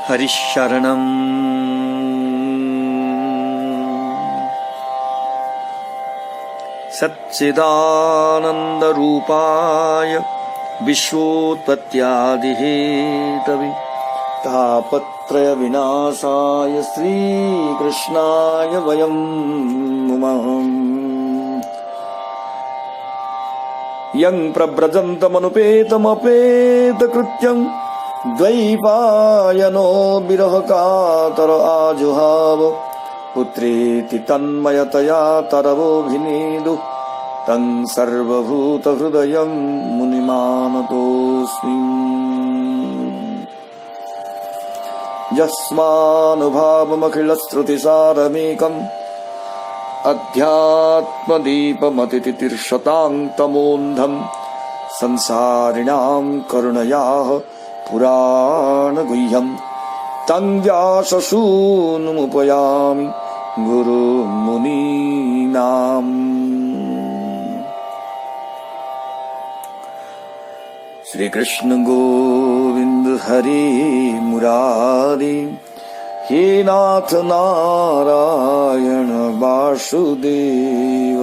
हरिशरणम् सच्चिदानन्दरूपाय विश्वोत्पत्त्यादिहेतवे तापत्रय विनाशाय श्रीकृष्णाय वयं नुमः। यं प्रव्रजन्तमनुपेतमपेतकृत्यं द्वैपायनो विरहकातर आजुहाव पुत्रेति तन्मयतया तरवोऽभिनेदुः तं सर्वभूतहृदयं मुनिमानतोऽस्मि। यस्मानुभावमखिलश्रुतिसारमेकम् अध्यात्मदीपमतितितिर्षतां तमोऽन्धं संसारिणां करुणयाः पुराणगुह्यं तं व्याससूनुमुपयामि गुरुमुनीनाम्। श्री कृष्ण गोविंद हरे मुरारी, हे नाथ नारायण वासुदेव।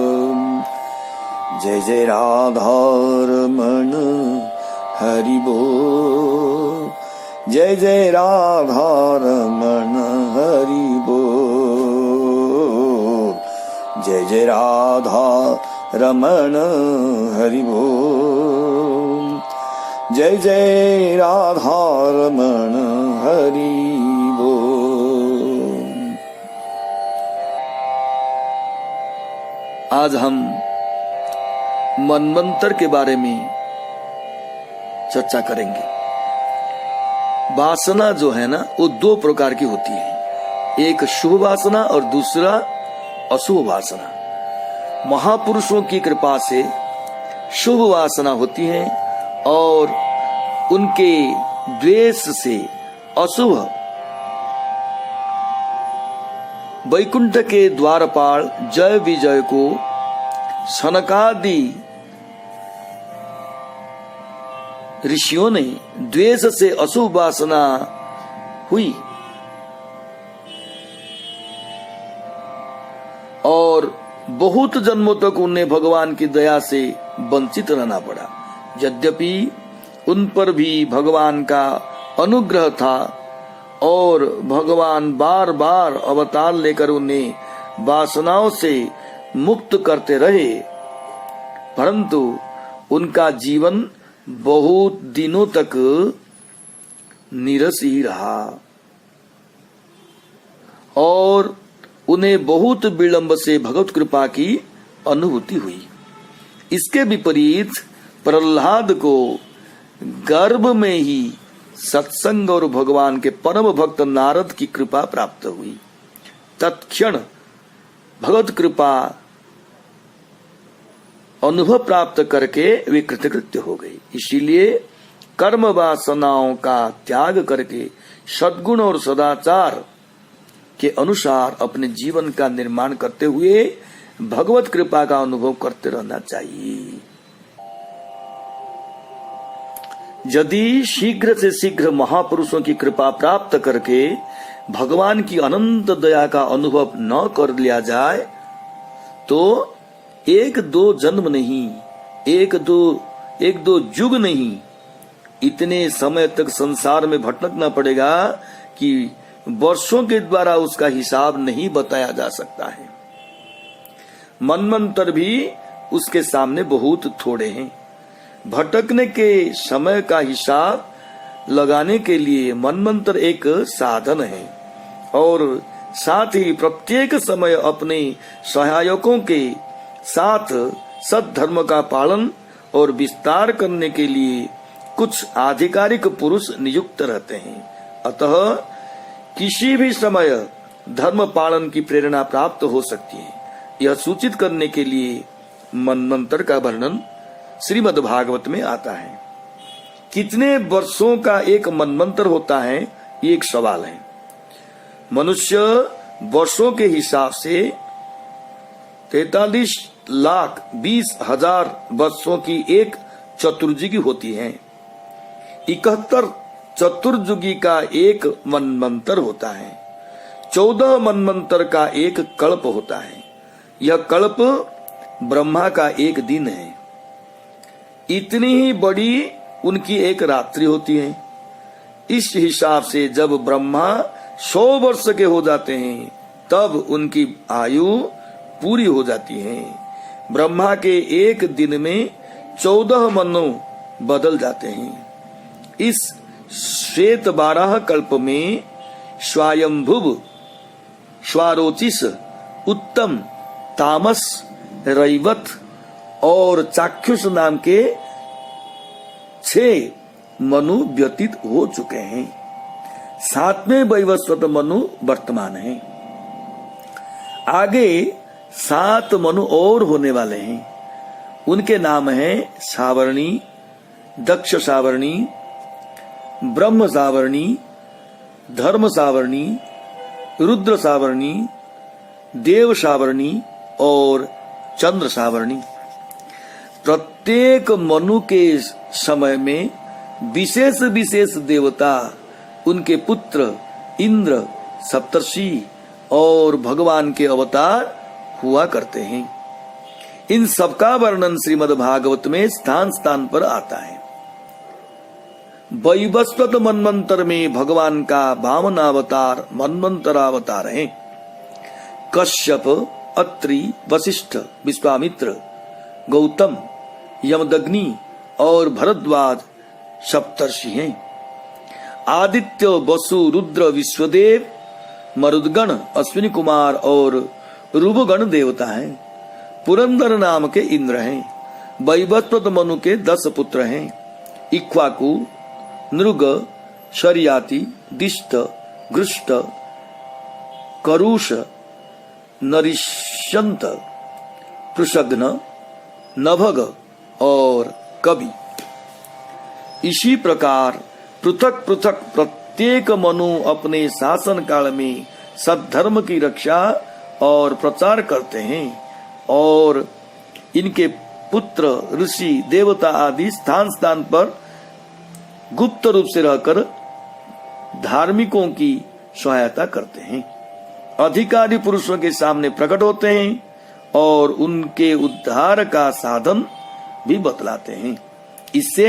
जय जय राधा रमण हरि बोल, जय जय राधा रमण हरि बोल, जय जय राधा रमण हरि बोल, जय जय राधा रमण हरि बोल। आज हम मनमंत्र के बारे में चर्चा करेंगे। वासना जो है ना, वो दो प्रकार की होती है, एक शुभ वासना और दूसरा अशुभ वासना। महापुरुषों की कृपा से शुभ वासना होती है और उनके द्वेष से अशुभ। वैकुंठ के द्वारपाल जय विजय को सनकादि ऋषियों ने द्वेष से अशुभ वासना हुई और बहुत जन्मों तक उन्हें भगवान की दया से वंचित रहना पड़ा। यद्यपि उन पर भी भगवान का अनुग्रह था और भगवान बार बार अवतार लेकर उन्हें वासनाओं से मुक्त करते रहे, परंतु उनका जीवन बहुत दिनों तक नीरस ही रहा और उन्हें बहुत विलंब से भगवत कृपा की अनुभूति हुई। इसके विपरीत प्रहलाद को गर्भ में ही सत्संग और भगवान के परम भक्त नारद की कृपा प्राप्त हुई। तत्क्षण भगवत कृपा अनुभव प्राप्त करके वे कृतकृत्य हो गए। इसीलिए कर्म वासनाओं का त्याग करके सद्गुण और सदाचार के अनुसार अपने जीवन का निर्माण करते हुए भगवत कृपा का अनुभव करते रहना चाहिए। यदि शीघ्र से शीघ्र महापुरुषों की कृपा प्राप्त करके भगवान की अनंत दया का अनुभव न कर लिया जाए तो एक दो जन्म नहीं, एक दो युग नहीं, इतने समय तक संसार में भटकना पड़ेगा कि वर्षों के द्वारा उसका हिसाब नहीं बताया जा सकता है। मनमंत्र भी उसके सामने बहुत थोड़े हैं। भटकने के समय का हिसाब लगाने के लिए मनमंत्र एक साधन है और साथ ही प्रत्येक समय अपने सहायकों के साथ सद्धर्म का पालन और विस्तार करने के लिए कुछ आधिकारिक पुरुष नियुक्त रहते हैं। अतः किसी भी समय धर्म पालन की प्रेरणा प्राप्त हो सकती है। यह सूचित करने के लिए मनमंत्र का वर्णन श्रीमद् भागवत में आता है। कितने वर्षों का एक मनमंत्र होता है, ये एक सवाल है। मनुष्य वर्षों के हिसाब से 43,20,000 वर्षों की एक चतुर्युगी होती है। 71 चतुर्युगी का एक मनमंत्र होता है, 14 मनमंत्र का एक कल्प होता है। यह कल्प ब्रह्मा का एक दिन है। इतनी ही बड़ी उनकी एक रात्रि होती है। इस हिसाब से जब ब्रह्मा 100 वर्ष के हो जाते हैं तब उनकी आयु पूरी हो जाती है। ब्रह्मा के एक दिन में 14 मनु बदल जाते हैं। इस श्वेत 12 कल्प में स्वयंभुव, स्वारोचिस, उत्तम, तामस, रैवत और चाक्षुष नाम के 6 मनु व्यतीत हो चुके हैं। 7वें वैवस्वत मनु वर्तमान है। आगे 7 मनु और होने वाले हैं। उनके नाम हैं सावर्णी, दक्ष सावर्णी, ब्रह्म सावर्णी, धर्म सावर्णी, रुद्र सावर्णी, देव सावर्णी और चंद्र सावर्णी। प्रत्येक मनु के समय में विशेष विशेष देवता, उनके पुत्र, इंद्र, सप्तर्षि और भगवान के अवतार हुआ करते हैं। इन सबका वर्णन श्रीमद् भागवत में स्थान स्थान पर आता है। वैवस्वत मनमंत्र में भगवान का वामनावतार मनमंत्रावतार है। कश्यप, अत्रि, वशिष्ठ, विश्वामित्र, गौतम, यमदग्नि और भरद्वाज सप्तर्षि हैं। आदित्य, वसु, रुद्र, विश्वदेव, मरुदगण, अश्विनी कुमार और रूपगण देवता हैं। पुरंदर नाम के इंद्र हैं। वैवस्वत मनु के 10 पुत्र हैं। इक्ष्वाकु, नृग, शर्याति, दिष्ट, घृष्ट, करुष, नरिष्यंत, पृषघ्न, नभग और कवि। इसी प्रकार पृथक पृथक प्रत्येक मनु अपने शासन काल में सद्धर्म की रक्षा और प्रचार करते हैं और इनके पुत्र, ऋषि, देवता आदि स्थान स्थान पर गुप्त रूप से रहकर धार्मिकों की सहायता करते हैं। अधिकारी पुरुषों के सामने प्रकट होते हैं और उनके उद्धार का साधन भी बतलाते हैं। इससे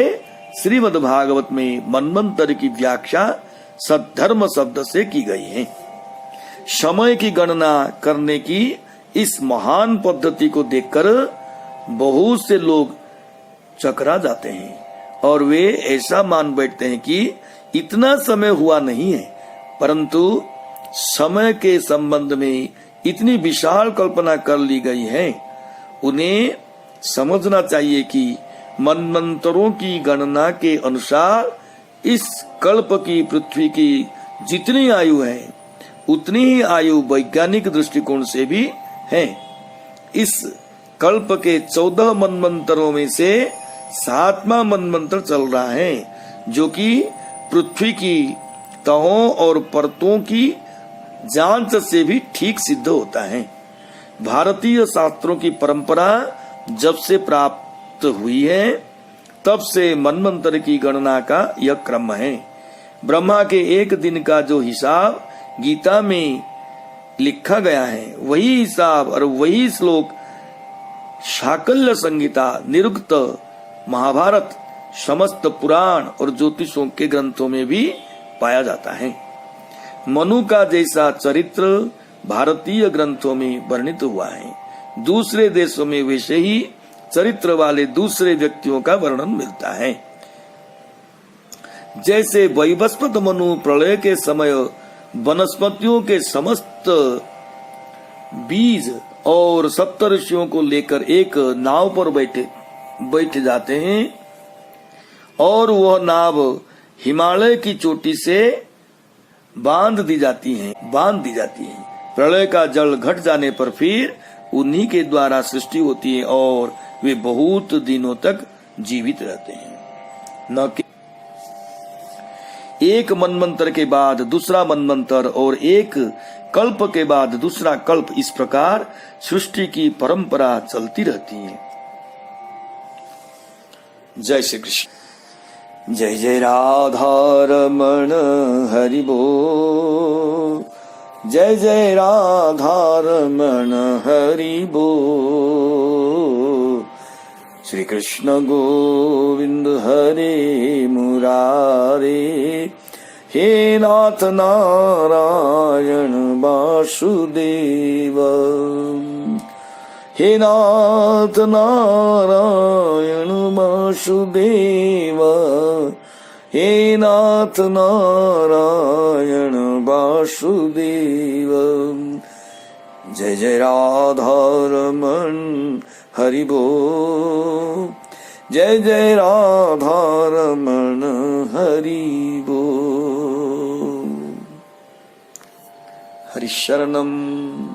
श्रीमद् भागवत में मनमंत्र की व्याख्या सद्धर्म शब्द से की गई है। समय की गणना करने की इस महान पद्धति को देखकर बहुत से लोग चकरा जाते हैं और वे ऐसा मान बैठते हैं कि इतना समय हुआ नहीं है, परंतु समय के संबंध में इतनी विशाल कल्पना कर ली गई है। उन्हें समझना चाहिए कि मनमंत्रों की गणना के अनुसार इस कल्प की पृथ्वी की जितनी आयु है उतनी ही आयु वैज्ञानिक दृष्टिकोण से भी है। इस कल्प के 14 मनमंत्रों में से 7वां मनमंत्र चल रहा है, जो कि पृथ्वी की तहों और परतों की जांच से भी ठीक सिद्ध होता है। भारतीय शास्त्रों की परंपरा जब से प्राप्त हुई है तब से मनमंत्र की गणना का यह क्रम है। ब्रह्मा के एक दिन का जो हिसाब गीता में लिखा गया है, वही हिसाब और वही श्लोक शाकल्य संहिता, निरुक्त, महाभारत, समस्त पुराण और ज्योतिषों के ग्रंथों में भी पाया जाता है। मनु का जैसा चरित्र भारतीय ग्रंथों में वर्णित हुआ है, दूसरे देशों में वैसे ही चरित्र वाले दूसरे व्यक्तियों का वर्णन मिलता है। जैसे वैवस्वत मनु प्रलय के समय वनस्पतियों के समस्त बीज और सप्तर्षियों को लेकर एक नाव पर बैठ जाते हैं और वह नाव हिमालय की चोटी से बांध दी जाती है। प्रलय का जल घट जाने पर फिर उन्हीं के द्वारा सृष्टि होती है और वे बहुत दिनों तक जीवित रहते हैं। न कि एक मनमंत्र के बाद दूसरा मनमंत्र और एक कल्प के बाद दूसरा कल्प, इस प्रकार सृष्टि की परंपरा चलती रहती है। जय श्री कृष्ण। जय जय राधा रमण हरि बोल, जय जय राधा रमण हरि बोल। श्री कृष्ण गोविंद हरे मुरारे, हे नाथ नारायण वासुदेव, हे नाथ नारायण वासुदेव, हे नाथ नारायण वासुदेव। जय जय राधा रमण हरि बोल, जय जय राधा रमण हरि बोल। हरि शरणम।